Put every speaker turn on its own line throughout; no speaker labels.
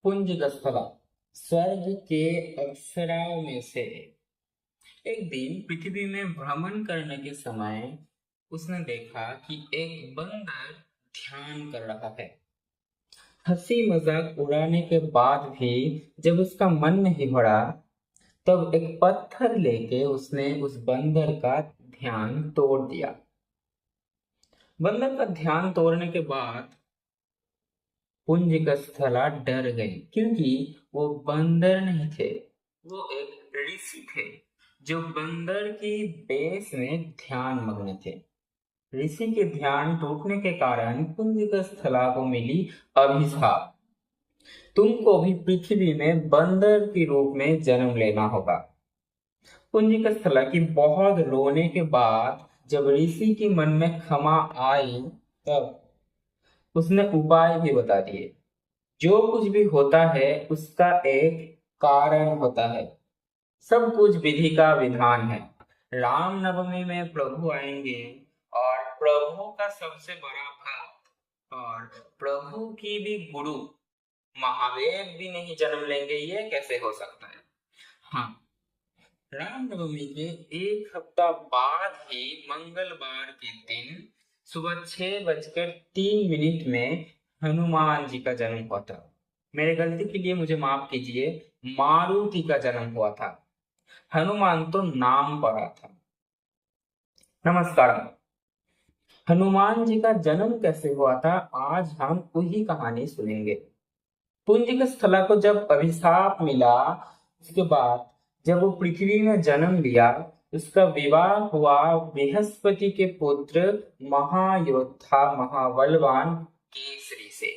पुंजगस्थला स्वर्ग के अप्सराओं में से एक दिन पृथ्वी में भ्रमण करने के समय उसने देखा कि एक बंदर ध्यान कर रहा है। हंसी मजाक उड़ाने के बाद भी जब उसका मन नहीं भरा, तब एक पत्थर लेके उसने उस बंदर का ध्यान तोड़ दिया। बंदर का ध्यान तोड़ने के बाद पुंजगस्थला डर गई, क्योंकि वो बंदर नहीं थे, वो एक ऋषि थे जो बंदर की बेस में ध्यान मग्न थे। ऋषि के ध्यान टूटने के कारण पुंजगस्थला को मिली अभिशाप। तुमको भी पृथ्वी में बंदर के रूप में जन्म लेना होगा। पुंजगस्थला की बहुत रोने के बाद जब ऋषि के मन में क्षमा आई, तब उसने उपाय भी बता दिए। जो कुछ भी होता है उसका एक कारण होता है। सब कुछ विधि का विधान है। रामनवमी में प्रभु आएंगे और प्रभु का सबसे बड़ा भक्त और प्रभु की भी गुरु महादेव भी नहीं जन्म लेंगे, ये कैसे हो सकता है? हाँ, रामनवमी के एक हफ्ता बाद ही मंगलवार के दिन सुबह 6:03 में हनुमान जी का जन्म हुआ था। मेरे गलती के लिए मुझे माफ कीजिए, मारुति का जन्म हुआ था। हनुमान तो नाम पड़ा था। नमस्कार। हनुमान जी का जन्म कैसे हुआ था, आज हम वही कहानी सुनेंगे। पुंजगस्थला को जब अभिशाप मिला, उसके बाद जब वो पृथ्वी में जन्म लिया, उसका विवाह हुआ बृहस्पति के पुत्र महायोद्धा महाबलवान केसरी से।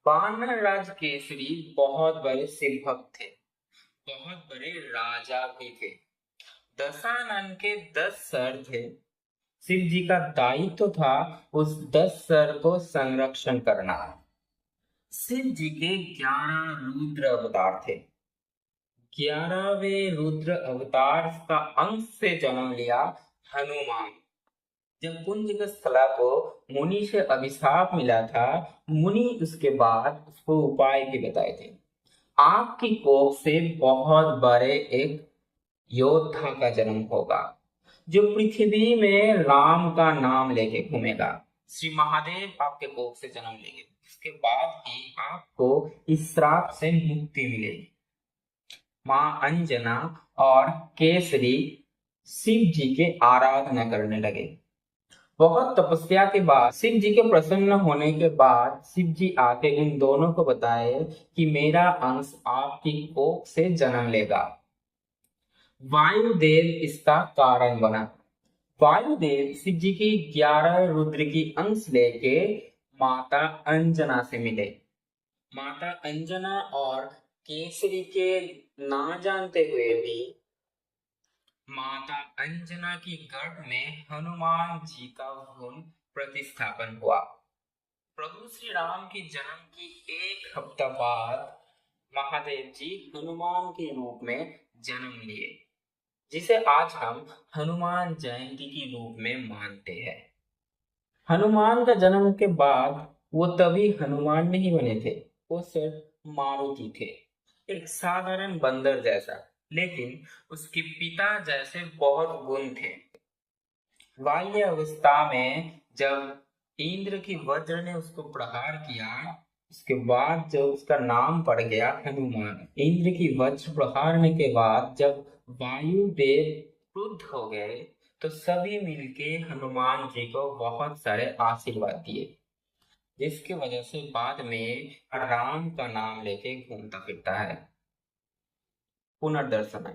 वानर राज केसरी बहुत बड़े शिव भक्त थे, बहुत बड़े राजा भी थे। दशानन के 10 सर थे। शिव जी का दायित्व था उस 10 सर को संरक्षण करना। शिव जी के 11 रुद्र अवतार थे। 11वें रुद्र अवतार का अंश से जन्म लिया हनुमान। जब पुंजगस्थला को मुनि से अभिशाप मिला था, मुनि उसके बाद उसको उपाय भी बताए थे। आपकी कोख से बहुत बड़े एक योद्धा का जन्म होगा जो पृथ्वी में राम का नाम लेके घूमेगा। श्री महादेव आपके कोख से जन्म लेंगे, इसके बाद ही आपको इस श्राप से मुक्ति मिलेगी। मां अंजना और केसरी शिव जी के आराधना करने लगे। बहुत तपस्या के बाद शिव जी के प्रसन्न होने के बाद शिव जी आके इन दोनों को बताए कि मेरा अंश आपकी कोख से जन्म लेगा। वायुदेव इसका कारण बना। वायुदेव शिव जी की 11 रुद्र की अंश लेके माता अंजना से मिले। माता अंजना और केसरी के ना जानते हुए भी माता अंजना की गर्भ में हनुमान जी का भ्रूण प्रतिस्थापन हुआ। प्रभु श्री राम के जन्म की एक हफ्ता बाद महादेव जी हनुमान के रूप में जन्म लिए, जिसे आज हम हनुमान जयंती के रूप में मानते हैं। हनुमान का जन्म के बाद वो तभी हनुमान नहीं बने थे, वो सिर्फ मारुति थे, एक साधारण बंदर जैसा, लेकिन उसके पिता जैसे बहुत गुण थे। बाल्य अवस्था में जब इंद्र की वज्र ने उसको प्रहार किया, उसके बाद जब उसका नाम पड़ गया हनुमान। इंद्र की वज्र प्रहारने के बाद जब वायुदेव क्रुद्ध हो गए, तो सभी मिलके हनुमान जी को बहुत सारे आशीर्वाद दिए, जिसकी वजह से बाद में राम का नाम लेके घूमता फिरता है। पुनर्दर्शन है।